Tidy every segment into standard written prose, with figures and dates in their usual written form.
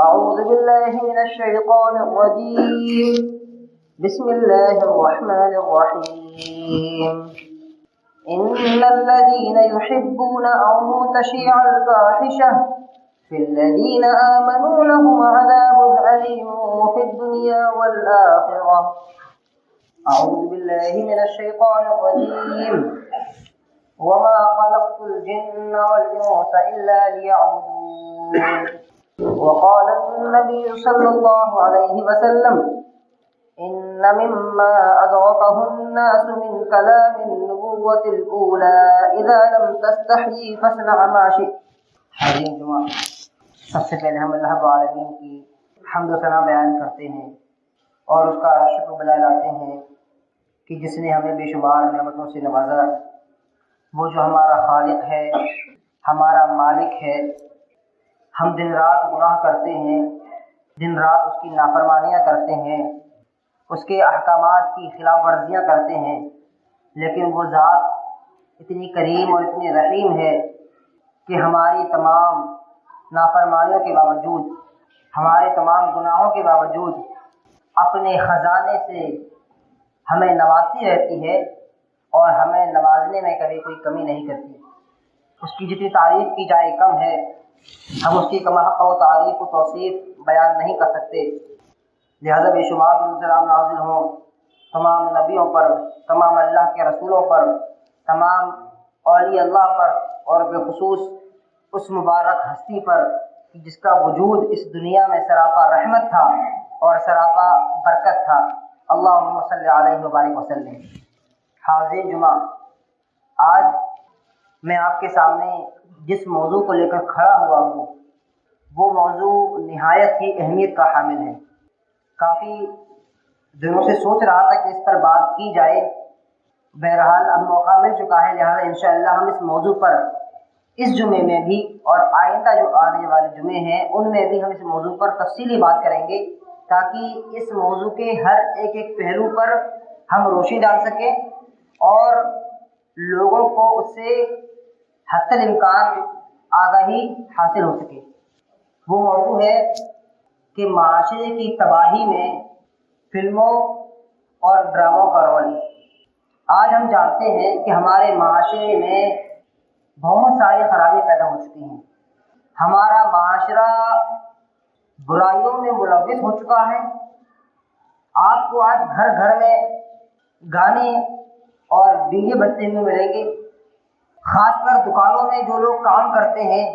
أعوذ بالله من الشيطان الرجيم. بسم الله الرحمن الرحيم. إن الذين يحبون أن تشيع الفاحشة في الذين آمنوا لهم عذاب أليم في الدنيا والآخرة. أعوذ بالله من الشيطان الرجيم. وما خلقت الجن والإنس إلا ليعبدون. وقال النبي صلى الله عليه وسلم: إن مما أدركه الناس من كلام النبوة الأولى إذا لم تستحيي فاصنع ما شئت. حاضرین جمعہ، سب سے پہلے ہم اللہ رب العالمین کی حمد و ثنا بیان کرتے ہیں اور اس کا شکر بجا لاتے ہیں کہ جس نے ہمیں بے شمار نعمتوں سے نوازا، وہ جو ہمارا خالق ہے، ہمارا مالک ہے۔ ہم دن رات گناہ کرتے ہیں، دن رات اس کی نافرمانیاں کرتے ہیں، اس کے احکامات کی خلاف ورزیاں کرتے ہیں، لیکن وہ ذات اتنی کریم اور اتنی رحیم ہے کہ ہماری تمام نافرمانیوں کے باوجود، ہمارے تمام گناہوں کے باوجود اپنے خزانے سے ہمیں نوازتی رہتی ہے اور ہمیں نوازنے میں کبھی کوئی کمی نہیں کرتی۔ اس کی جتنی تعریف کی جائے کم ہے، ہم اس کی کما حق و تعریف و توصیف بیان نہیں کر سکتے۔ لہذا بے شمار سلام نازل ہوں تمام نبیوں پر، تمام اللہ کے رسولوں پر، تمام اولیاء اللہ پر، اور بالخصوص اس مبارک ہستی پر جس کا وجود اس دنیا میں سراپا رحمت تھا اور سراپا برکت تھا۔ اللہم صلی علیہ وبارک وسلم۔ حاضرین جمعہ، آج میں آپ کے سامنے جس موضوع کو لے کر کھڑا ہوا ہوں وہ موضوع نہایت ہی اہمیت کا حامل ہے۔ کافی دنوں سے سوچ رہا تھا کہ اس پر بات کی جائے، بہرحال اب موقع مل چکا ہے، لہذا انشاءاللہ ہم اس موضوع پر اس جمعے میں بھی اور آئندہ جو آنے والے جمعے ہیں ان میں بھی ہم اس موضوع پر تفصیلی بات کریں گے، تاکہ اس موضوع کے ہر ایک پہلو پر ہم روشنی ڈال سکیں اور لوگوں کو اس سے حتی الامکان آگاہی حاصل ہو سکے۔ وہ موضوع ہے کہ معاشرے کی تباہی میں فلموں اور ڈراموں کا رول۔ آج ہم جانتے ہیں کہ ہمارے معاشرے میں بہت ساری خرابی پیدا ہو چکی ہیں۔ ہمارا معاشرہ برائیوں میں ملوث ہو چکا ہے۔ آپ کو آج گھر گھر میں گانے اور ڈی جے بجتے ہوئے ملیں گے۔ خاص کر دکانوں میں جو لوگ کام کرتے ہیں،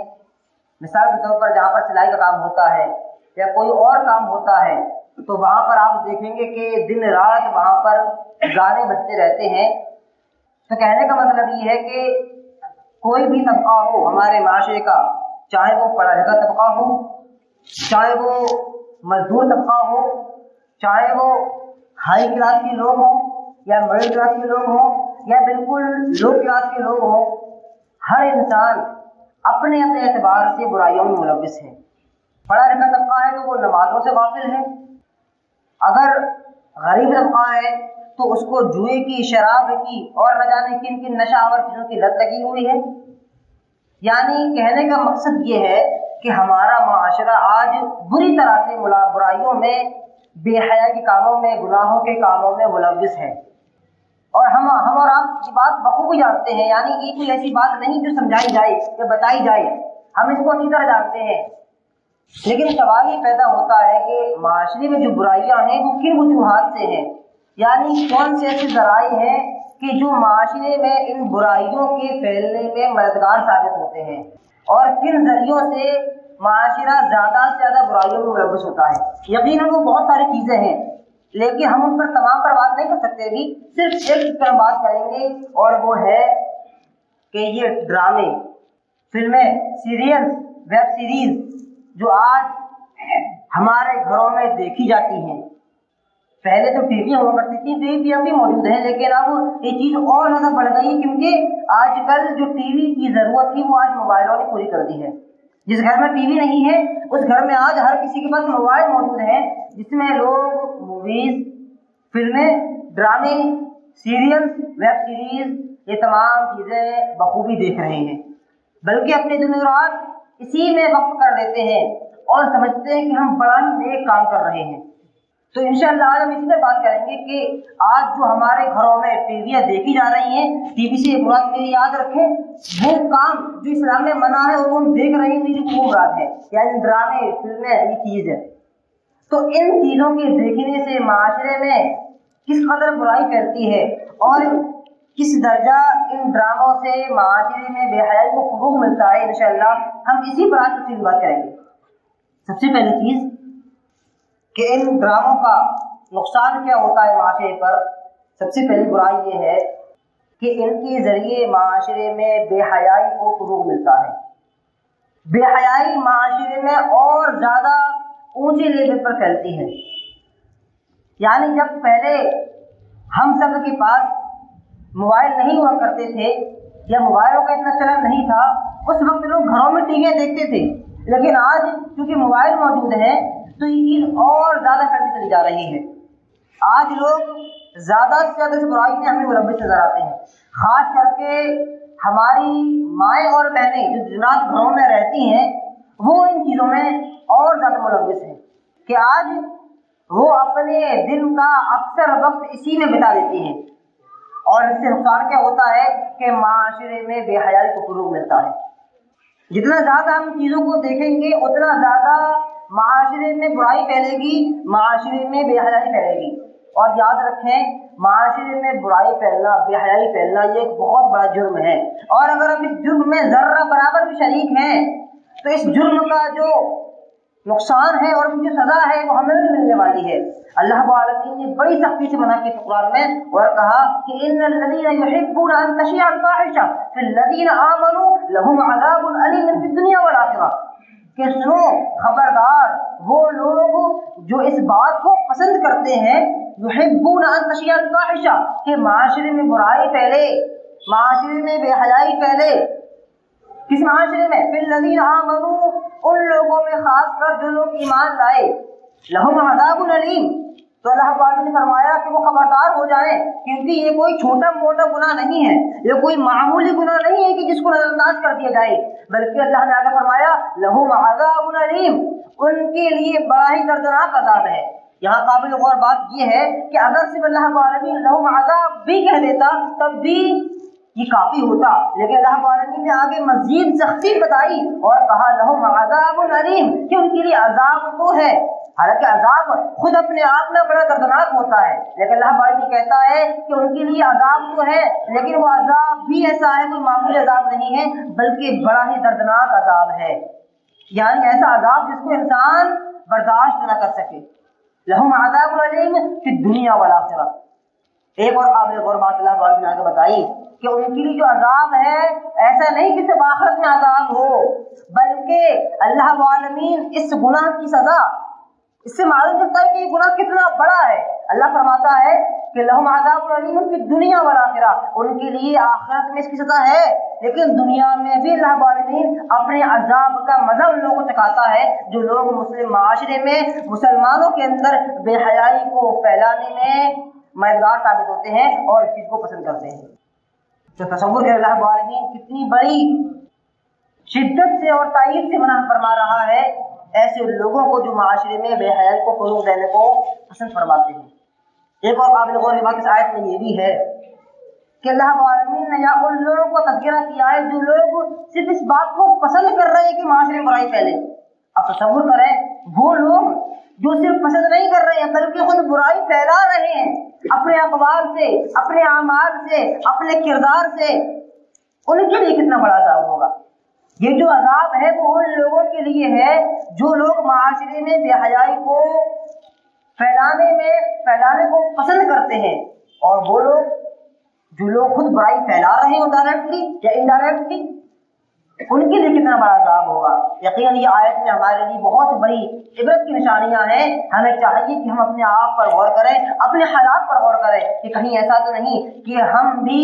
مثال کے طور پر جہاں پر سلائی کا کام ہوتا ہے یا کوئی اور کام ہوتا ہے، تو وہاں پر آپ دیکھیں گے کہ دن رات وہاں پر گانے بجتے رہتے ہیں۔ تو کہنے کا مطلب یہ ہے کہ کوئی بھی طبقہ ہو ہمارے معاشرے کا، چاہے وہ پڑھا لکھا طبقہ ہو، چاہے وہ مزدور طبقہ ہو، چاہے وہ ہائی کلاس کے لوگ ہوں یا مڈل کلاس کے لوگ ہوں یا بالکل لو کلاس کے لوگ ہوں، ہر انسان اپنے اپنے اعتبار سے برائیوں میں ملوث ہے۔ پڑھا لکھا طبقہ ہے تو وہ نمازوں سے غافل ہے، اگر غریب طبقہ ہے تو اس کو جوئے کی، شراب کی اور نہ جانے کن کن نشہ آور چیزوں کی لت لگی ہوئی ہے۔ یعنی کہنے کا مقصد یہ ہے کہ ہمارا معاشرہ آج بری طرح سے برائیوں میں، بے حیائی کے کاموں میں، گناہوں کے کاموں میں ملوث ہے۔ اور ہم اور آپ کی بات بخوبی جانتے ہیں، یعنی یہ کوئی ایسی بات نہیں جو سمجھائی جائے یا بتائی جائے، ہم اس کو اچھی طرح جانتے ہیں۔ لیکن سوال یہ پیدا ہوتا ہے کہ معاشرے میں جو برائیاں ہیں وہ کن وجوہات سے ہیں، یعنی کون سے ایسے ذرائع ہیں کہ جو معاشرے میں ان برائیوں کے پھیلنے میں مددگار ثابت ہوتے ہیں، اور کن ذریعوں سے معاشرہ زیادہ سے زیادہ برائیوں میں ملوث ہوتا ہے۔ یقیناً وہ بہت ساری چیزیں ہیں، لیکن ہم ان پر تمام پر بات نہیں کر سکتے بھی، صرف ایک پر بات کریں گے، اور وہ ہے کہ یہ ڈرامے، فلمیں، سیریل، ویب سیریز جو آج ہمارے گھروں میں دیکھی جاتی ہیں۔ پہلے تو ٹی وی ہوا کرتی تھی، ٹی وی اب بھی موجود ہے، لیکن اب یہ چیز اور زیادہ بڑھ گئی ہے، کیونکہ آج کل جو ٹی وی کی ضرورت تھی وہ آج موبائلوں نے پوری کر دی ہے۔ جس گھر میں ٹی وی نہیں ہے اس گھر میں آج ہر کسی کے پاس موبائل موجود ہے، جس میں لوگ موویز، فلمیں، ڈرامے، سیریل، ویب سیریز، یہ تمام چیزیں بخوبی دیکھ رہے ہیں، بلکہ اپنے دن رات اسی میں وقت کر دیتے ہیں۔ اور سمجھتے ہیں کہ ہم بڑا ہی نیک کام کر رہے ہیں۔ تو انشاءاللہ آج ہم اسی پر بات کریں گے کہ آج جو ہمارے گھروں میں ٹی ویاں دیکھی جا رہی ہیں، ٹی وی سے ایک مراد میری یاد رکھیں وہ کام جو اسلام میں منع ہے اور وہ ہم دیکھ رہے ہیں، میری وہ مراد ہے، یعنی ڈرامے، فلمیں، یہ چیز ہے۔ تو ان چیزوں کے دیکھنے سے معاشرے میں کس قدر برائی پھیلتی ہے اور کس درجہ ان ڈراموں سے معاشرے میں بے حیائی کو فروغ ملتا ہے، انشاءاللہ ہم اسی پر آج تفصیل بات کریں گے۔ سب سے پہلی چیز کہ ان ڈراموں کا نقصان کیا ہوتا ہے معاشرے پر، سب سے پہلی برائی یہ ہے کہ ان کے ذریعے معاشرے میں بے حیائی کو فروغ ملتا ہے۔ بے حیائی معاشرے میں اور زیادہ اونچے لیول پر پھیلتی ہے۔ یعنی جب پہلے ہم سب کے پاس موبائل نہیں ہوا کرتے تھے یا موبائلوں کا اتنا چلن نہیں تھا، اس وقت لوگ گھروں میں ٹی ویاں دیکھتے تھے، لیکن آج چونکہ موبائل موجود ہے تو یہ چیز اور زیادہ پھیلتی چلی جا رہی ہے۔ آج لوگ زیادہ سے زیادہ اس برائی میں ہمیں ملوث نظر آتے ہیں، خاص کر کے ہماری مائیں اور بہنیں جو دنات گھروں میں رہتی ہیں وہ ان چیزوں میں اور زیادہ ملوث ہیں کہ آج وہ اپنے دن کا اکثر وقت اسی میں بتا دیتی ہیں، اور اس سے نقصان کیا ہوتا ہے کہ معاشرے میں بے حیائی کو فروغ ملتا ہے۔ جتنا زیادہ ہم چیزوں کو دیکھیں گے اتنا زیادہ معاشرے میں برائی پھیلے گی، معاشرے میں بے حیائی پھیلے گی۔ اور یاد رکھیں معاشرے میں برائی پھیلنا، بے حیائی پھیلنا یہ ایک بہت بڑا جرم ہے، اور اگر ہم اس جرم میں ذرہ برابر بھی شریک ہیں تو اس جرم کا جو نقصان ہے اور ان کی سزا ہے وہ ہمیں بھی ملنے والی ہے۔ اللہ رب العالمین نے بڑی سختی سے منع کی قرآن میں اور کہا کہ ان الذين يحبون ان تشيع الفاحشة في الذين آمنوا لهم عذاب أليم في الدنيا والآخرة، کہ سنو خبردار وہ لوگ جو اس بات کو پسند کرتے ہیں، يحبون ان تشيع الفاحشة، کہ معاشرے میں برائی پھیلے، معاشرے میں بے حیائی پھیلے۔ کس معاشرے میں؟ فی الذین آمنوا، ان لوگوں میں خاص کر جو لوگ ایمان لائے، لہم عذاب علیم، تو اللہ تعالیٰ نے فرمایا کہ وہ خبردار ہو جائیں، کیونکہ یہ کوئی چھوٹا موٹا گناہ نہیں ہے، یہ کوئی معمولی گناہ نہیں ہے کہ جس کو نظر انداز کر دیا جائے، بلکہ اللہ نے آگے فرمایا لہم عذاب علیم، ان کے لیے بڑا ہی دردناک عذاب ہے۔ یہاں قابل غور بات یہ ہے کہ اگر صرف اللہ تعالیٰ لہم عذاب بھی کہہ دیتا تب بھی یہ کافی ہوتا، لیکن اللہ العالمین نے آگے مزید سختی بتائی اور کہا لہم عذاب علیم، کہ ان کے لیے عذاب تو ہے، حالانکہ عذاب خود اپنے آپ میں بڑا دردناک ہوتا ہے، لیکن اللہ العالمین کہتا ہے کہ ان کے لیے عذاب تو ہے، لیکن وہ عذاب بھی ایسا ہے، کوئی معمولی عذاب نہیں ہے بلکہ بڑا ہی دردناک عذاب ہے، یعنی ایسا عذاب جس کو انسان برداشت نہ کر سکے۔ لہم عذاب علیم فی الدنیا والآخرہ۔ ایک اور قابل غور بات اللہ تعالیٰ نے آگے بتائی کہ ان کے لیے جو عذاب ہے ایسا نہیں کہ صرف آخرت میں عذاب ہو، بلکہ اللہ العالمین اس گناہ کی سزا، اس سے معلوم چلتا ہے کہ یہ گناہ کتنا بڑا ہے۔ اللہ فرماتا ہے کہ لہم عذاب علیم فی الدنیا والآخرہ، ان کے لیے آخرت میں اس کی سزا ہے، لیکن دنیا میں بھی اللہ العالمین اپنے عذاب کا مزہ ان لوگوں کو چکھاتا ہے جو لوگ مسلم معاشرے میں مسلمانوں کے اندر بے حیائی کو پھیلانے میں مددگار ثابت ہوتے ہیں اور اس چیز کو پسند کرتے ہیں۔ تو تصور ہے اللہ العالمین کتنی بڑی شدت سے اور تائید سے منع فرما رہا ہے ایسے لوگوں کو جو معاشرے میں بے حیائی کو فروغ دینے کو پسند فرماتے ہیں۔ ایک اور قابل غور بات اس آیت میں یہ بھی ہے کہ اللہ العالمین نے یہاں ان لوگوں کو تذکرہ کیا ہے جو لوگ صرف اس بات کو پسند کر رہے ہیں کہ معاشرے میں برائی پھیلے۔ اب تصور کریں وہ لوگ جو صرف پسند نہیں کر رہے ہیں بلکہ خود برائی پھیلا رہے ہیں اپنے اقوال سے، اپنے اعمال سے، اپنے کردار سے، ان کے لیے کتنا بڑا عذاب ہوگا۔ یہ جو عذاب ہے وہ ان لوگوں کے لیے ہے جو لوگ معاشرے میں بے حیائی کو پھیلانے کو پسند کرتے ہیں، اور وہ لوگ جو لوگ خود برائی پھیلا رہے ہیں ڈائریکٹلی یا انڈائریکٹلی، ان کے لیے کتنا بڑا عذاب ہوگا۔ یقیناً یہ آیت میں ہمارے لیے بہت بڑی عبرت کی نشانیاں ہیں۔ ہمیں چاہیے کہ ہم اپنے آپ پر غور کریں، اپنے حالات پر غور کریں کہ کہیں ایسا تو نہیں کہ ہم بھی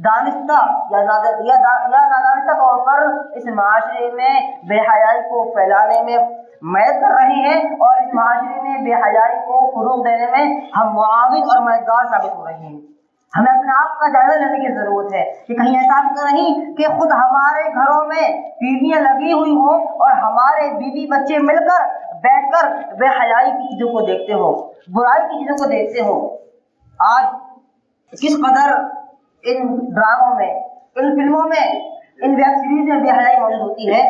دانستہ یا نادانستہ طور پر اس معاشرے میں بے حیائی کو پھیلانے میں مدد کر رہے ہیں اور اس معاشرے میں بے حیائی کو فروغ دینے میں ہم معاون اور مددگار ثابت ہو رہے ہیں۔ ہمیں اپنے آپ کا جائزہ لینے کی ضرورت ہے کہ کہیں ایسا تو نہیں کہ خود ہمارے گھروں میں ٹیویاں لگی ہوئی ہوں اور ہمارے بیوی بچے مل کر بیٹھ کر بے حیائی کی چیزوں کو دیکھتے ہو، برائی کی چیزوں کو دیکھتے ہو۔ آج کس قدر ان ڈراموں میں، ان فلموں میں، ان ویب سیریز میں بے حیائی موجود ہوتی ہے،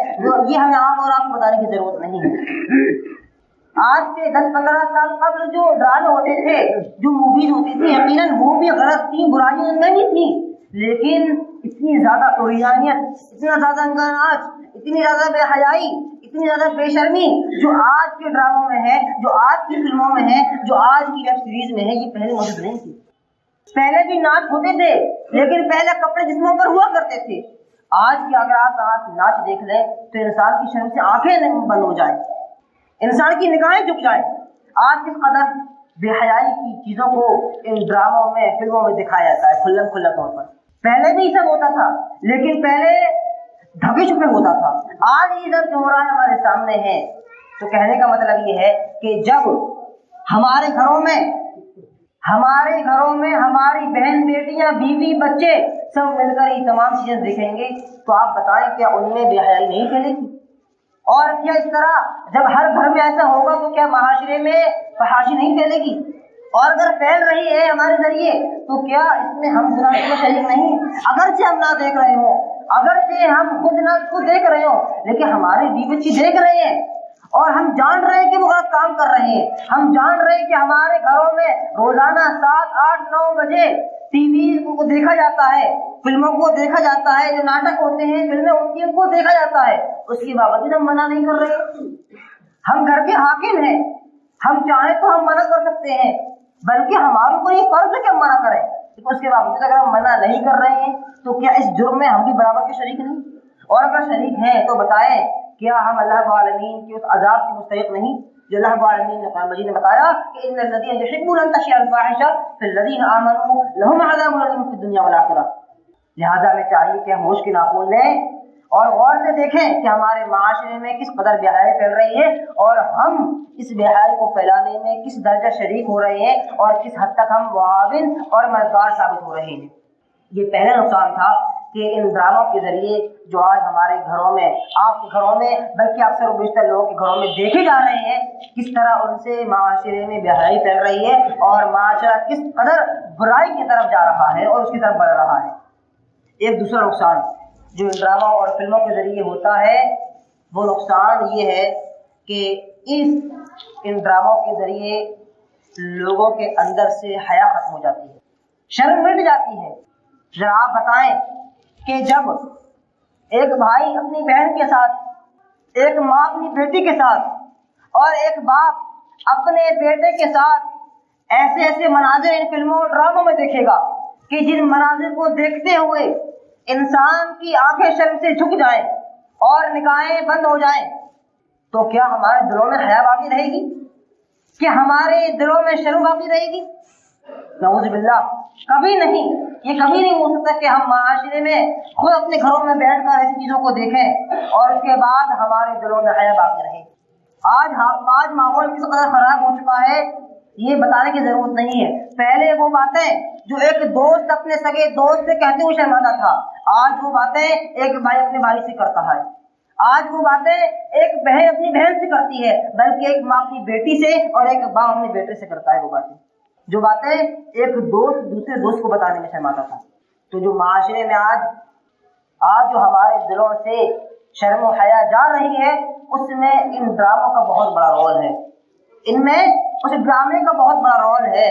یہ ہمیں آپ اور آپ کو بتانے کی ضرورت نہیں ہے۔ آج سے 10-15 سال قبل جو ڈرامے ہوتے تھے، جو موویز ہوتی تھی، یقیناً وہ بھی غلط تھیں، برائیاں ان میں بھی تھیں، لیکن اتنی زیادہ طغیانیت، اتنا زیادہ انگناج، اتنی زیادہ بے حیائی، اتنی زیادہ بے شرمی جو آج کے ڈراموں میں ہے، جو آج کی فلموں میں ہے، جو آج کی ویب سیریز میں ہے، یہ پہلے موجود نہیں تھی۔ پہلے بھی ناچ ہوتے تھے، لیکن پہلے کپڑے جسموں پر ہوا کرتے تھے۔ آج کی اگر آپ ناچ دیکھ لیں تو انسان کی شرم سے آنکھیں بند ہو جائیں، انسان کی نگاہیں جھک جائیں۔ آج کس قدر بے حیائی کی چیزوں کو ان ڈراموں میں، فلموں میں دکھایا جاتا ہے کھلم کھلا طور پر۔ پہلے بھی یہ سب ہوتا تھا، لیکن پہلے ڈھکے چھپے ہوتا تھا۔ آج یہ سب جو ہو رہا ہے ہمارے سامنے ہے، تو کہنے کا مطلب یہ ہے کہ جب ہمارے گھروں میں ہماری بہن بیٹیاں، بیوی بچے سب مل کر یہ تمام چیزیں دیکھیں گے تو آپ بتائیں کیا ان میں بے حیائی نہیں پھیلے گی؟ اور کیا اس طرح جب ہر گھر میں ایسا ہوگا تو کیا معاشرے میں فحاشی نہیں پھیلے گی؟ اور اگر پھیل رہی ہے ہمارے ذریعے تو کیا اس میں ہم گناہ میں شریک نہیں؟ اگرچہ ہم نہ دیکھ رہے ہوں، اگرچہ ہم خود نہ اس کو دیکھ رہے ہوں، لیکن ہمارے بیوی بچے دیکھ رہے ہیں اور ہم جان رہے ہیں کہ وہ غلط کام کر رہے ہیں۔ ہم جان رہے ہیں کہ ہمارے گھروں میں روزانہ 7, 8, 9 بجے ٹی وی کو دیکھا جاتا ہے، فلموں کو دیکھا جاتا ہے، جو ناٹک ہوتے ہیں، فلمیں ہوتی ہیں، ان کو دیکھا جاتا ہے۔ اس کے باوجود ہم منع نہیں کر رہے۔ ہم گھر کے حاکم ہیں، ہم چاہیں تو ہم منع کر سکتے ہیں، بلکہ ہمارے اوپر یہ فرض ہے کہ ہم منع کریں، لیکن اس کے باوجود اگر ہم منع نہیں کر رہے ہیں تو کیا اس جرم میں ہم بھی برابر کے شریک نہیں؟ اور اگر شریک ہیں تو بتائیں کیا ہم اللہ رب العالمین کے اس عذاب کے مستحق نہیں جو اللہ رب العالمین نے قرآن مجید میں بتایا کہ ان الذین یحبون ان تشیع الفاحشہ فی الذین آمنوا لہم عذاب الیم فی الدنیا والآخرہ۔ لہذا ہمیں چاہیے کہ ہم ہوش کے ناخن لیں اور غور سے دیکھیں کہ ہمارے معاشرے میں کس قدر بے حیائی پھیل رہی ہے اور ہم اس بے حیائی کو پھیلانے میں کس درجہ شریک ہو رہے ہیں اور کس حد تک ہم معاون اور مددگار ثابت ہو رہے ہیں۔ یہ پہلا نقصان تھا کہ ان ڈراموں کے ذریعے جو آج ہمارے گھروں میں، آپ کے گھروں میں، بلکہ اکثر و بیشتر لوگوں کے گھروں میں دیکھے جا رہے ہیں، کس طرح ان سے معاشرے میں بے حیائی پھیل رہی ہے اور معاشرہ کس قدر برائی کی طرف جا رہا ہے اور اس کی طرف بڑھ رہا ہے۔ ایک دوسرا نقصان جو ان ڈراموں اور فلموں کے ذریعے ہوتا ہے وہ نقصان یہ ہے کہ ان ڈراموں کے ذریعے لوگوں کے اندر سے حیا ختم ہو جاتی ہے، شرم مٹ جاتی ہے۔ ذرا آپ بتائیں کہ جب ایک بھائی اپنی بہن کے ساتھ، ایک ماں اپنی بیٹی کے ساتھ اور ایک باپ اپنے بیٹے کے ساتھ ایسے مناظر ان فلموں اور ڈراموں میں دیکھے گا کہ جن مناظر کو دیکھتے ہوئے انسان کی آنکھیں شرم سے جھک جائیں اور نگاہیں بند ہو جائیں، تو کیا ہمارے دلوں میں حیا باقی رہے گی؟ کیا ہمارے دلوں میں شرم باقی رہے گی؟ نعوذ باللہ، کبھی نہیں۔ یہ کبھی نہیں ہو سکتا کہ ہم معاشرے میں خود اپنے گھروں میں بیٹھ کر ایسی چیزوں کو دیکھیں اور اس کے بعد ہمارے دلوں میں حیا باقی رہے۔ آج ماحول کس قدر خراب ہو چکا ہے یہ بتانے کی ضرورت نہیں ہے۔ پہلے وہ باتیں جو ایک دوست اپنے سگے دوست سے کہتے ہوئے شرماتا تھا، آج وہ باتیں ایک بھائی اپنے بھائی سے کرتا ہے۔ آج وہ باتیں ایک بہن اپنی بہن سے کرتی ہے، بلکہ ایک ماں اپنی بیٹی سے اور ایک باپ اپنے بیٹے سے کرتا ہے۔ وہ باتیں جو باتیں ایک دوست دوسرے دوست کو بتانے میں شرماتا تھا۔ تو جو معاشرے میں آج جو ہمارے دلوں سے شرم و حیا جا رہی ہے، اس میں ان ڈراموں کا بہت بڑا رول ہے۔ ان میں اس ڈرامے کا بہت بڑا رول ہے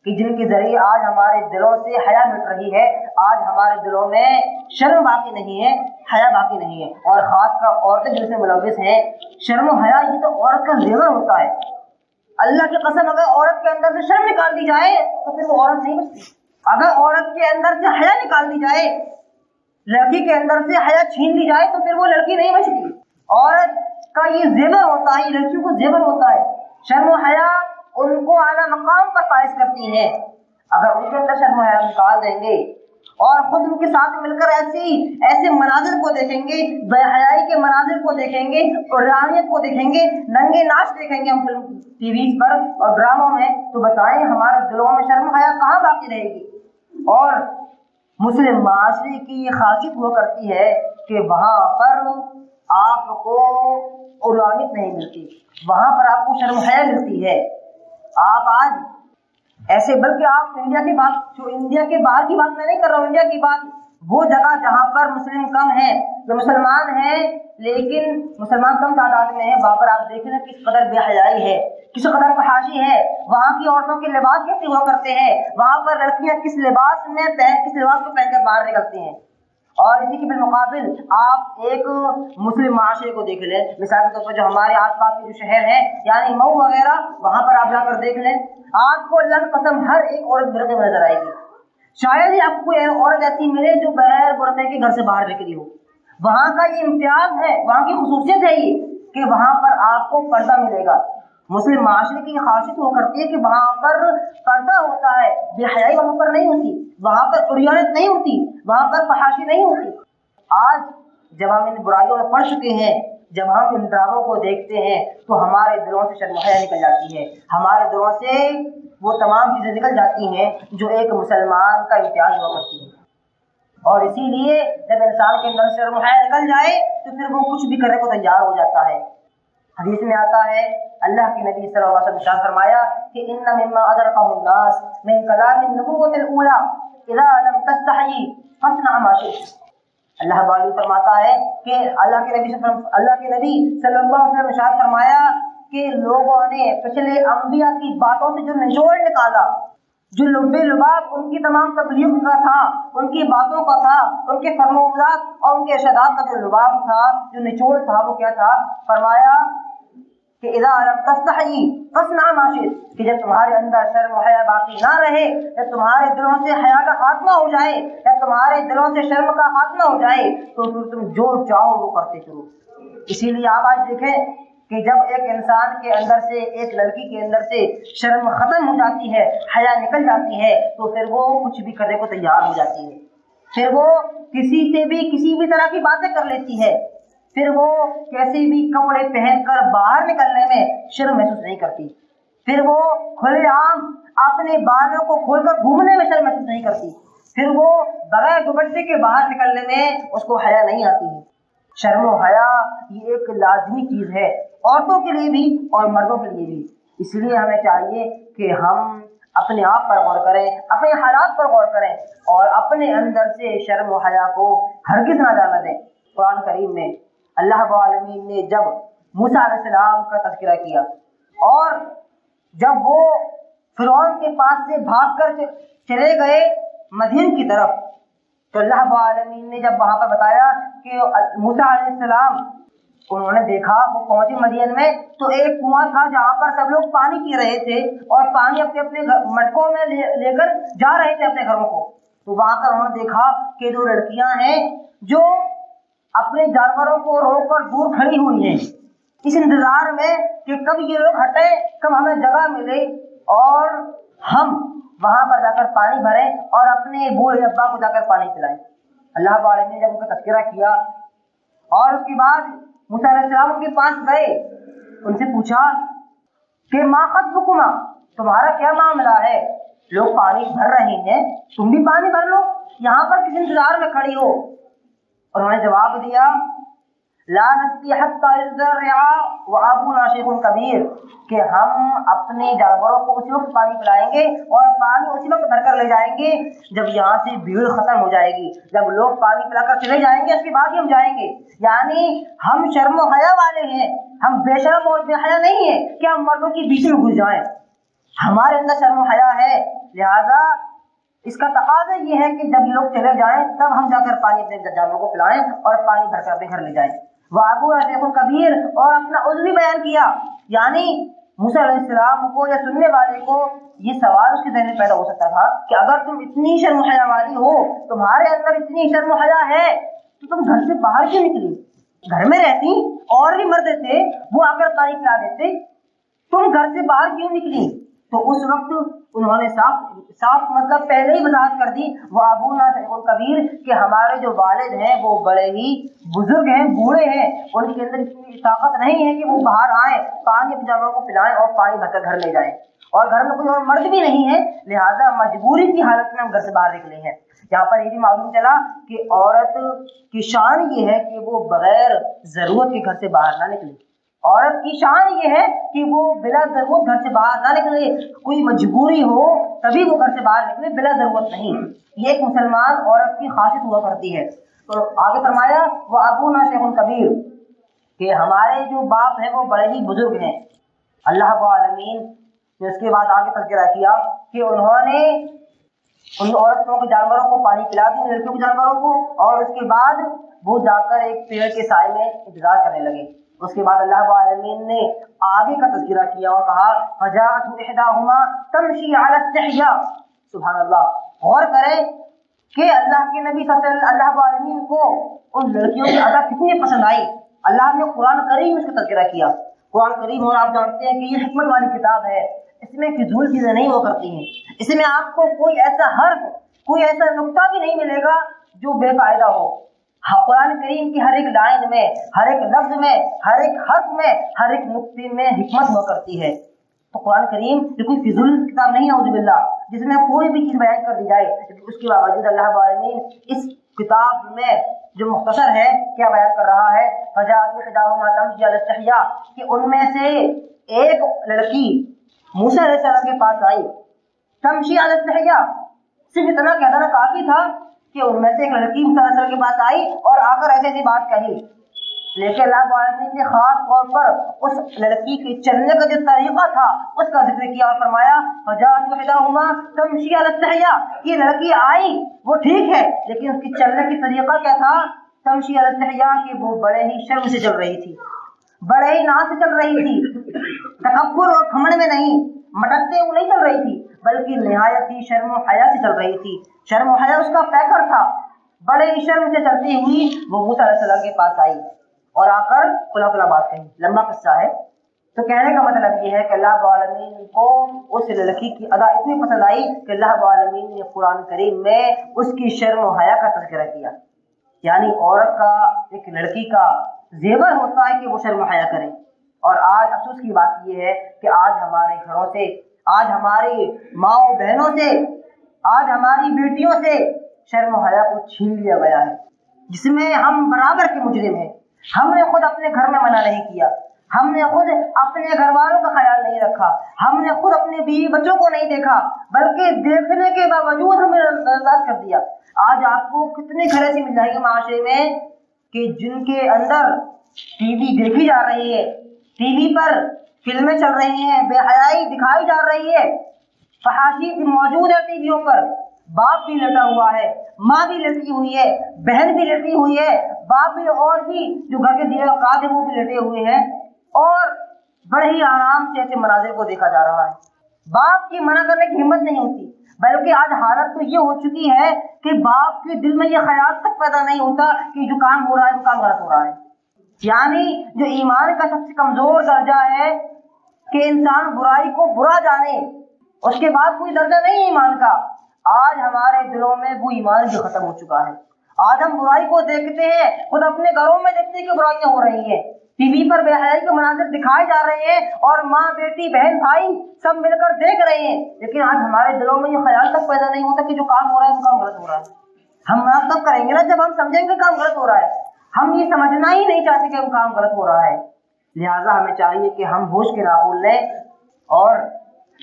کہ جن کے ذریعے آج ہمارے دلوں سے حیا مٹ رہی ہے، آج ہمارے دلوں میں شرم باقی نہیں ہے، حیا باقی نہیں ہے۔ اور خاص کر عورتیں جن سے ملوث ہیں، شرم و حیا یہ تو عورت کا زیور ہوتا ہے۔ اللہ کی قسم، اگر عورت کے اندر سے شرم نکال دی جائے تو پھر وہ عورت نہیں بچتی۔ اگر عورت کے اندر سے حیا نکال دی جائے، لڑکی کے اندر سے حیا چھین لی جائے تو پھر وہ لڑکی نہیں بچتی۔ عورت کا یہ زیور ہوتا ہے، یہ لڑکیوں کو زیور ہوتا ہے۔ شرم و حیا ان کو اعلیٰ مقام پر فائز کرتی ہیں۔ اگر ان کے اندر شرم و حیا نکال دیں گے اور خود ان کے ساتھ مل کر ایسے مناظر کو دیکھیں گے، بے حیائی کے مناظر کو دیکھیں گے اور رانیت کو دیکھیں گے، ننگے ناچ دیکھیں گے ہم ٹی ویز پر اور ڈراموں میں، تو بتائیں ہمارے دلوں میں شرم و حیا کہاں باقی رہے گی؟ اور مسلم معاشرے کی یہ خاصیت ہوا کرتی ہے کہ وہاں پر آپ کو اولانیت نہیں ملتی، وہاں پر آپ کو شرم حیا ملتی ہے۔ آپ آج ایسے، بلکہ آپ انڈیا کی بات، جو انڈیا کے باہر کی بات میں نہیں کر رہا ہوں، انڈیا کی بات، وہ جگہ جہاں پر مسلم کم ہیں، جو مسلمان ہیں لیکن مسلمان کم تعداد میں ہیں، وہاں پر آپ دیکھیں نا کس قدر بے حیائی ہے، کس قدر فحاشی ہے، وہاں کی عورتوں کے لباس کیسے ہوا کرتے ہیں، وہاں پر لڑکیاں کس لباس کو پہن کر باہر نکلتی ہیں۔ اور اسی کے بالمقابل آپ ایک مسلم معاشرے کو دیکھ لیں، مثال کے طور پر جو ہمارے آس پاس کے جو شہر ہیں یعنی مئو وغیرہ، وہاں پر آپ جا کر دیکھ لیں، آپ کو اللہ کی قسم ہر ایک عورت برقعے میں نظر آئے گی۔ شاید ہی آپ کو کوئی عورت ایسی ملے جو بغیر برقعے کے گھر سے باہر نکلی ہو۔ وہاں کا یہ امتیاز ہے، وہاں کی خصوصیت ہے یہ کہ وہاں پر آپ کو پردہ ملے گا۔ مسلم معاشرے کی خاصیت وہ کرتی ہے کہ وہاں پر پردہ ہوتا ہے، بے حیائی وہاں پر نہیں ہوتی، وہاں پر عریانت نہیں ہوتی، وہاں پر فحاشی نہیں ہوتی۔ آج جب ہم ان برائیوں میں پڑ چکے ہیں، جب ہم ان ڈراموں کو دیکھتے ہیں تو ہمارے دلوں سے شرم حیا نکل جاتی ہے، ہمارے دلوں سے وہ تمام چیزیں نکل جاتی ہیں جو ایک مسلمان کا امتیاز ہوا کرتی ہے۔ اور اسی لیے جب انسان کے اندر شرم حیا نکل جائے تو پھر وہ کچھ بھی کرنے کو تیار ہو جاتا ہے۔ حدیث میں آتا ہے، اللہ کے نبی صلی اللہ علیہ وسلم نے ارشاد فرمایا کہ ان مما ادرکہ الناس من کلام النبوۃ الاولی اذا لم تستحی فاصنع ما شئت۔ اللہ تعالی فرماتا ہے کہ اللہ کے نبی صلی اللہ علیہ وسلم نے ارشاد فرمایا کہ لوگوں نے پچھلے انبیاء کی باتوں سے جو نچوڑ نکالا، جو لب لباب ان کی تمام تبلیغ کا تھا، ان کی باتوں کا تھا، ان کے فرمودات اور ان کے ارشادات کا جو لباب تھا، جو نچوڑ تھا، وہ کیا تھا؟ فرمایا کہ اذا لم تستحی فاصنع ما شئت، کہ جب تمہارے اندر شرم و حیا باقی نہ رہے، جب تمہارے دلوں سے حیا کا خاتمہ ہو جائے، جب تمہارے دلوں سے شرم کا خاتمہ ہو جائے تو پھر تم جو چاہو وہ کرتے چلو۔ اسی لیے آپ آج دیکھیں کہ جب ایک انسان کے اندر سے، ایک لڑکی کے اندر سے شرم ختم ہو جاتی ہے، حیا نکل جاتی ہے، تو پھر وہ کچھ بھی کرنے کو تیار ہو جاتی ہے، پھر وہ کسی سے بھی کسی بھی طرح کی باتیں کر لیتی ہے، پھر وہ کیسے بھی کپڑے پہن کر باہر نکلنے میں شرم محسوس نہیں کرتی، پھر وہ کھلے عام اپنے بالوں کو کھول کر گھومنے میں شرم محسوس نہیں کرتی، پھر وہ بغیر دوپٹے کے باہر نکلنے میں اس کو حیا نہیں آتی ہے۔ شرم و حیا یہ ایک لازمی چیز ہے، عورتوں کے لیے بھی اور مردوں کے لیے بھی۔ اس لیے ہمیں چاہیے کہ ہم اپنے آپ پر غور کریں، اپنے حالات پر غور کریں اور اپنے اندر سے شرم و حیا کو ہرگز نہ جانے دیں۔ قرآن کریم میں اللہ رب العالمین نے جب موسیٰ علیہ السلام کا تذکرہ کیا اور جب وہ فرعون کے پاس سے بھاگ کر چلے گئے مدین کی طرف، تو اللہ رب العالمین نے جب وہاں پر بتایا کہ موسیٰ علیہ السلام انہوں نے دیکھا، وہ پہنچے مدین میں تو ایک کنواں تھا جہاں پر سب لوگ پانی پی رہے تھے اور پانی اپنے اپنے مٹکوں میں لے کر جا رہے تھے اپنے گھروں کو۔ تو وہاں پر انہوں نے دیکھا کہ جو لڑکیاں ہیں جو اپنے جانوروں کو روک کر دور کھڑی ہوئی ہیں، اس انتظار میں کہ کب یہ لوگ ہٹیں، کب ہمیں جگہ ملے اور ہم وہاں پر جا کر پانی بھریں اور اپنے بوڑھے ابا کو جا کر پانی پلائیں۔ اللہ تعالی نے جب ان کا تذکرہ کیا اور اس کے بعد موسیٰ علیہ السلام ان کے پاس گئے، ان سے پوچھا کہ ما خطبکما، تمہارا کیا معاملہ ہے؟ لوگ پانی بھر رہے ہیں، تم بھی پانی بھر لو، یہاں پر کس انتظار میں کھڑی ہو؟ انہوں نے جواب دیا لا نسقی حتی یصدر الرعاء وابونا شیخ کبیر، کہ ہم اپنے جانوروں کو اسی وقت پانی پلائیں گے اور پانی اسی وقت بھر کر لے جائیں گے جب یہاں سے بھیڑ ختم ہو جائے گی، جب لوگ پانی پلا کر چلے جائیں گے اس کے بعد ہی ہم جائیں گے۔ یعنی ہم شرم و حیا والے ہیں، ہم بے شرم اور بے حیا نہیں ہیں کہ ہم مردوں کے بیچ میں گھس جائیں، ہمارے اندر شرم و حیا ہے، لہذا اس کا تقاضا یہ ہے کہ جب لوگ چلے جائیں تب ہم جا کر پانی اپنے جانوروں کو پلائیں اور پانی بھر کر اپنے گھر لے جائیں۔ وابونا شیخ کبیر، اور اپنا عذر بھی بیان کیا، یعنی موسیٰ علیہ السلام کو یا سننے والے کو یہ سوال اس کے ذہن میں پیدا ہو سکتا تھا کہ اگر تم اتنی شرم و حیا والی ہو، تمہارے اندر اتنی شرم و حیا ہے تو تم گھر سے باہر کیوں نکلی؟ گھر میں رہتی اور بھی مرد تھے وہ آ کر پانی پلا دیتے، تم گھر سے باہر کیوں نکلی؟ تو اس وقت انہوں نے صاف مطلب پہلے ہی وضاحت کر دی، وہ ابونا شیخ کبیر، کہ ہمارے جو والد ہیں وہ بڑے ہی بزرگ ہیں، بوڑھے ہیں، ان کے اندر اتنی طاقت نہیں ہے کہ وہ باہر آئیں، پانی اپنے جانوروں کو پلائیں اور پانی بھر کر گھر لے جائیں، اور گھر میں کوئی اور مرد بھی نہیں ہے، لہذا مجبوری کی حالت میں ہم گھر سے باہر نکلے ہیں۔ یہاں پر یہ بھی معلوم چلا کہ عورت کی شان یہ ہے کہ وہ بغیر ضرورت کے گھر سے باہر نہ نکلے، عورت کی شان یہ ہے کہ وہ بلا ضرورت گھر سے باہر نہ نکلے، کوئی مجبوری ہو تبھی وہ گھر سے باہر نکلے، بلا ضرورت نہیں۔ یہ ایک مسلمان عورت کی خاصیت ہوا کرتی ہے۔ تو آگے فرمایا وہ ابونا شیخ کبیر، کہ ہمارے جو باپ ہیں وہ بڑے ہی بزرگ ہیں۔ اللہ رب العالمین نے اس کے بعد آگے تذکرہ کیا کہ انہوں نے ان عورتوں کے جانوروں کو پانی پلا دیا، لڑکیوں کے جانوروں کو، اور اس کے بعد وہ جا کر ایک پیڑ کے سائے میں انتظار کرنے لگے۔ اس کے بعد اللہ رب العالمین نے آگے کا تذکرہ کیا اور کہا فجاءت احداہما تمشی علی استحیاء۔ سبحان اللہ، غور کریں کہ اللہ کے نبی صلی اللہ علیہ وسلم، اللہ رب العالمین کو ان لڑکیوں کی ادا کتنی پسند آئی۔ اللہ نے قرآن کریم میں اس کا تذکرہ کیا۔ قرآن کریم، اور آپ جانتے ہیں کہ یہ حکمت والی کتاب ہے، اس میں فضول چیزیں نہیں ہو کرتی ہیں، اس میں آپ کو کوئی ایسا حرف، کوئی ایسا نقطہ بھی نہیں ملے گا جو بے فائدہ ہو۔ قرآن کریم کی ہر ایک لائن میں، ہر ایک لفظ میں، ہر ایک حرف میں، ہر ایک نقطے میں حکمت ہوا کرتی ہے۔ تو قرآن کریم یہ کوئی فضول کتاب نہیں ہے اعوذ باللہ جس میں کوئی بھی چیز بیان کر دی جائے، لیکن اس کے باوجود اللہ رب العالمین اس کتاب میں جو مختصر ہے کیا بیان کر رہا ہے، فجاءت احداہما تمشی علی استحیاء، کہ ان میں سے ایک لڑکی موسیٰ علیہ السلام کے پاس آئی، تمشی علی استحیاء، صرف اتنا کہہ دینا کافی تھا کہ ان میں سے ایک لڑکی موسیٰ علیہ السلام کے پاس آئی اور آ کر ایسی بات کہی، لیکن اللہ رب العالمین نے خاص طور پر اس لڑکی کے چلنے کا جو طریقہ تھا اس کا ذکر کیا اور فرمایا فجاءت احداہما تمشی علی استحیاء، یہ لڑکی آئی وہ ٹھیک ہے لیکن اس کی چلنے کی طریقہ کیا تھا، تمشی علی استحیاء، کہ وہ بڑے ہی شرم سے چل رہی تھی، بڑے ہی ناز سے چل رہی تھی، تکبر اور گھمنڈ میں نہیں، مٹکتے ہوئے نہیں چل رہی تھی، بلکہ نہایت ہی شرم و حیا سے چل رہی تھی، شرم و حیا اس کا پیکر تھا، بڑے ہی شرم سے چلتی ہوئی وہ موسیٰ علیہ السلام کے پاس آئی اور آ کر کھلا کھلا بات کہی۔ لمبا قصہ ہے، تو کہنے کا مطلب یہ ہے کہ اللہ رب العالمین کو اس لڑکی کی ادا اتنی پسند آئی کہ اللہ رب العالمین نے قرآن کریم میں اس کی شرم و حیا کا تذکرہ کیا۔ یعنی عورت کا، ایک لڑکی کا زیور ہوتا ہے کہ وہ شرم و حیا کرے، اور آج افسوس کی بات یہ ہے کہ آج ہمارے گھروں سے، آج ہماری ماؤں بہنوں سے، آج ہماری بیٹیوں سے شرم و حیا کو چھین لیا گیا ہے، جس میں ہم برابر کے مجرم ہیں۔ ہم نے خود اپنے گھر میں منع نہیں کیا، ہم نے خود اپنے گھر والوں کا خیال نہیں رکھا، ہم نے خود اپنے بیوی بچوں کو نہیں دیکھا، بلکہ دیکھنے کے باوجود ہم نے نظر انداز کر دیا۔ آج آپ کو کتنے گھر ایسے مل جائیں گے معاشرے میں کہ جن کے اندر ٹی وی دیکھی جا رہی ہے، ٹی وی پر فلمیں چل رہی ہیں، بے حیائی دکھائی جا رہی ہے، فحاشی موجود ہے ٹی ویوں پر، باپ بھی لٹا ہوا ہے، ماں بھی لٹی ہوئی ہے، بہن بھی لٹی ہوئی ہے، باپ بھی، اور بھی جو گھر کے دیگر افراد ہیں وہ بھی لٹے ہوئے ہیں، اور بڑے ہی آرام سے ایسے مناظر کو دیکھا جا رہا ہے۔ باپ کی منع کرنے کی ہمت نہیں ہوتی، بلکہ آج حالت تو یہ ہو چکی ہے کہ باپ کے دل میں یہ خیال تک پیدا نہیں ہوتا کہ جو کام ہو رہا ہے وہ کام غلط ہو رہا ہے۔ یعنی جو ایمان کا سب سے کمزور درجہ ہے کہ انسان برائی کو برا جانے، اس کے بعد کوئی درجہ نہیں ہے ایمان کا، آج ہمارے دلوں میں وہ ایمان جو ختم ہو چکا ہے۔ آج ہم برائی کو دیکھتے ہیں، خود اپنے گھروں میں دیکھتے ہیں کہ برائیاں ہو رہی ہیں، ٹی وی پر بے حیائی کے مناظر دکھائے جا رہے ہیں اور ماں بیٹی بہن بھائی سب مل کر دیکھ رہے ہیں، لیکن آج ہمارے دلوں میں یہ خیال تک پیدا نہیں ہوتا کہ جو کام ہو رہا ہے وہ کام غلط ہو رہا ہے۔ ہم منع تب کریں گے نا جب ہم سمجھیں گے کام غلط ہو رہا ہے، ہم یہ سمجھنا ہی نہیں چاہتے کہ وہ کام غلط ہو رہا ہے۔ لہٰذا ہمیں چاہیے کہ ہم ہوش کے ناخن لیں اور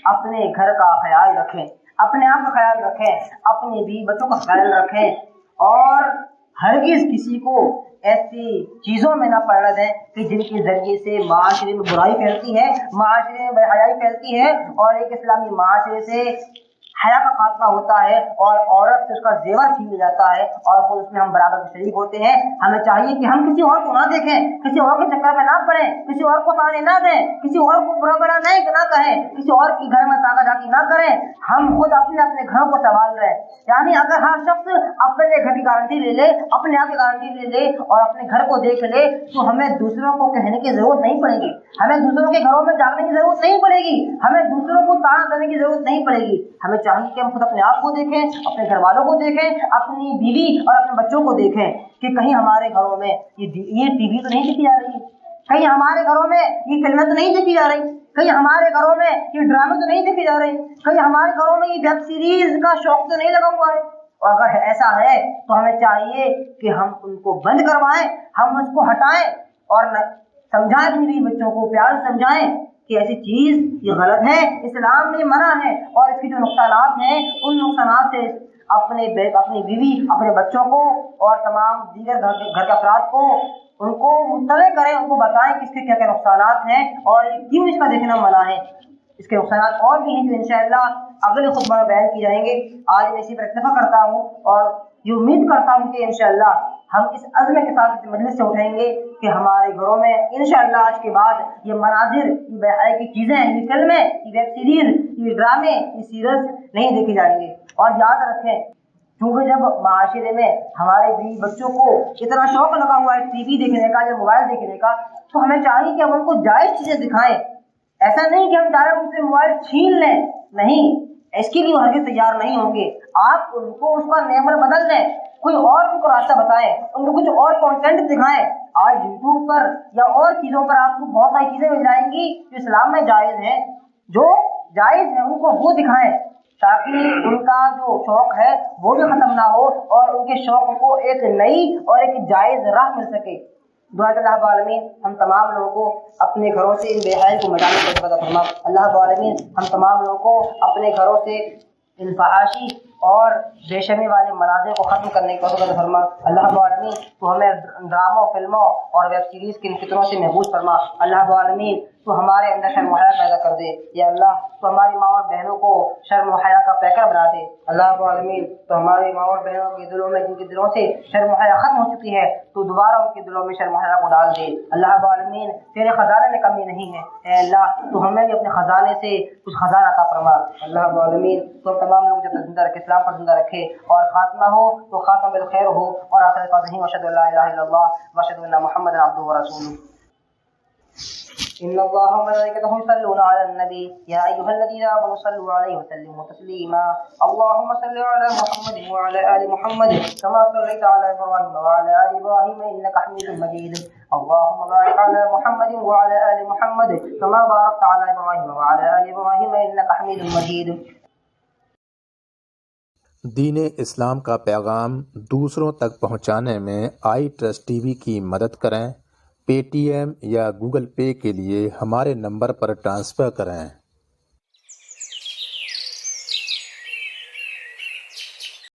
اپنے گھر کا خیال رکھیں، اپنے آپ کا خیال رکھیں، اپنے بیوی بچوں کا خیال رکھیں، اور ہرگز کسی کو ایسی چیزوں میں نہ پڑنے دیں کہ جن کے ذریعے سے معاشرے میں برائی پھیلتی ہے، معاشرے میں بے حیائی پھیلتی ہے، اور ایک اسلامی معاشرے سے حیا کا خاتمہ ہوتا ہے اور عورت سے اس کا زیور چھین لیا جاتا ہے اور خود اس میں ہم برابر کے شریک ہوتے ہیں۔ ہمیں چاہیے کہ ہم کسی اور کو نہ دیکھیں، کسی اور کے چکر میں نہ پڑیں، کسی اور کو تانے نہ دیں، کسی اور کو برا بھلا نہ کہیں، کسی اور کے گھر میں تاکہ جاکی نہ کریں۔ ہم خود اپنے گھروں کو سنبھال رہے ہیں۔ یعنی اگر ہر شخص اپنے گھر کی گارنٹی لے لے، اپنے آپ کی گارنٹی لے لے اور اپنے گھر کو دیکھ لے تو ہمیں دوسروں کو کہنے کی ضرورت نہیں پڑے گی، ہمیں دوسروں کے گھروں میں جاگنے کی ضرورت نہیں پڑے گی، ہمیں دوسروں کو تانا دینے کی ضرورت نہیں پڑے گی۔ ہمیں چاہیے کہ ہم خود اپنے آپ کو دیکھیں، اپنے گھر والوں کو دیکھیں، اپنی بیوی اور اپنے بچوں کو دیکھیں کہ کہیں ہمارے گھروں میں یہ ٹی وی تو نہیں دیکھی جا رہی، کہیں ہمارے گھروں میں یہ فلمیں تو نہیں دیکھی جا رہی، کہیں ہمارے گھروں میں یہ ڈرامے تو نہیں دیکھے جا رہے، کہیں ہمارے گھروں میں یہ ویب سیریز کا شوق تو نہیں لگا ہوا ہے۔ اور اگر ایسا ہے تو ہمیں چاہیے کہ ہم ان کو بند کروائیں، ہم اس کو ہٹائیں اور سمجھائیں اپنی بیوی بچوں کو، پیار سے سمجھائیں کہ ایسی چیز یہ غلط ہے، اسلام میں منع ہے، اور اس کے جو نقصانات ہیں ان نقصانات سے اپنی بیوی، اپنے بچوں کو اور تمام دیگر گھر کے افراد کو ان کو مطلع کریں، ان کو بتائیں کہ اس کے کیا کیا نقصانات ہیں اور کیوں اس کا دیکھنا منع ہے۔ اس کے نقصانات اور بھی ہیں جو انشاءاللہ اگلے خطبہ میں بیان کی جائیں گے۔ آج میں اسی پر اکتفا کرتا ہوں اور یہ امید کرتا ہوں کہ انشاءاللہ ہم اس عزم کے ساتھ اس مجلس سے اٹھیں گے کہ ہمارے گھروں میں انشاءاللہ آج کے بعد یہ مناظر، یہ بے حیائی کی چیزیں، یہ فلمیں، یہ ویب سیریز، یہ ڈرامے، یہ سیریلز نہیں دیکھی جائیں گے۔ اور یاد رکھیں کیونکہ جب معاشرے میں ہمارے بیوی بچوں کو اتنا شوق لگا ہوا ہے ٹی وی دیکھنے کا یا موبائل دیکھنے کا، تو ہمیں چاہیے کہ ہم ان کو جائز چیزیں دکھائیں۔ ایسا نہیں کہ ہم ڈائریکٹ ان سے موبائل چھین لیں، نہیں، اس کے لیے ہرگز تیار نہیں ہوں گے۔ آپ ان کو اس کا نعمت بدل دیں، کوئی اور ان کو راستہ بتائیں، ان کو کچھ اور کانٹینٹ دکھائیں۔ آج یوٹیوب پر یا اور چیزوں پر آپ کو بہت ساری چیزیں مل جائیں گی جو اسلام میں جائز ہیں، جو جائز ہیں ان کو وہ دکھائیں تاکہ ان کا جو شوق ہے وہ بھی ختم نہ ہو اور ان کے شوق کو ایک نئی اور ایک جائز راہ مل سکے۔ دعا کہ اللہ رب العالمین ہم تمام لوگوں کو اپنے گھروں سے ان بے حیائی کو مٹانے کی توفیق عطا فرما۔ اللہ رب العالمین ہم تمام لوگوں کو اپنے گھروں سے ان فحاشی اور بے شرمی والے مناظر کو ختم کرنے کی توفیق عطا فرما۔ اللہ رب العالمین تو ہمیں ڈراموں، فلموں اور ویب سیریز کے ان فطروں سے محفوظ فرما۔ اللہ رب العالمین تو ہمارے اندر شرم و حیا پیدا کر دے، یا اللہ تو ہماری ماں اور بہنوں کو شرم و حیا کا پیکر بنا دے۔ اللہ رب العالمین تو ہماری ماں اور بہنوں کے دلوں میں، جن کے دلوں سے شرم و حیا ختم ہو چکی ہے، تو دوبارہ ان کے دلوں میں شرم و حیا کو ڈال دے۔ اللہ رب العالمین تیرے خزانے میں کمی نہیں ہے، اے اللہ تو ہمیں بھی اپنے خزانے سے کچھ خزانہ عطا فرما۔ اللہ رب العالمین تو تمام لوگ جب زندہ رکھے، اسلام پر زندہ رکھے، اور خاتمہ ہو تو خاتمہ بالخیر ہو، اور آخر قاسم واشهد ان لا اله الا الله واشهد ان محمدا عبده ورسوله۔ ان الله وملائكته يصلون على النبي يا ايها الذين امنوا صلوا عليه وسلموا تسليما اللهم صل على محمد وعلى ال محمد كما صليت على ابراهيم وعلى ال ابراهيم انك حميد مجيد اللهم بارك على محمد وعلى ال محمد كما باركت على ابراهيم وعلى ال ابراهيم انك حميد مجيد۔ دین اسلام کا پیغام دوسروں تک پہنچانے میں آئی ٹرسٹ ٹی وی کی مدد کریں۔ پے ٹی ایم یا گوگل پے کے لیے ہمارے نمبر پر ٹرانسفر کریں۔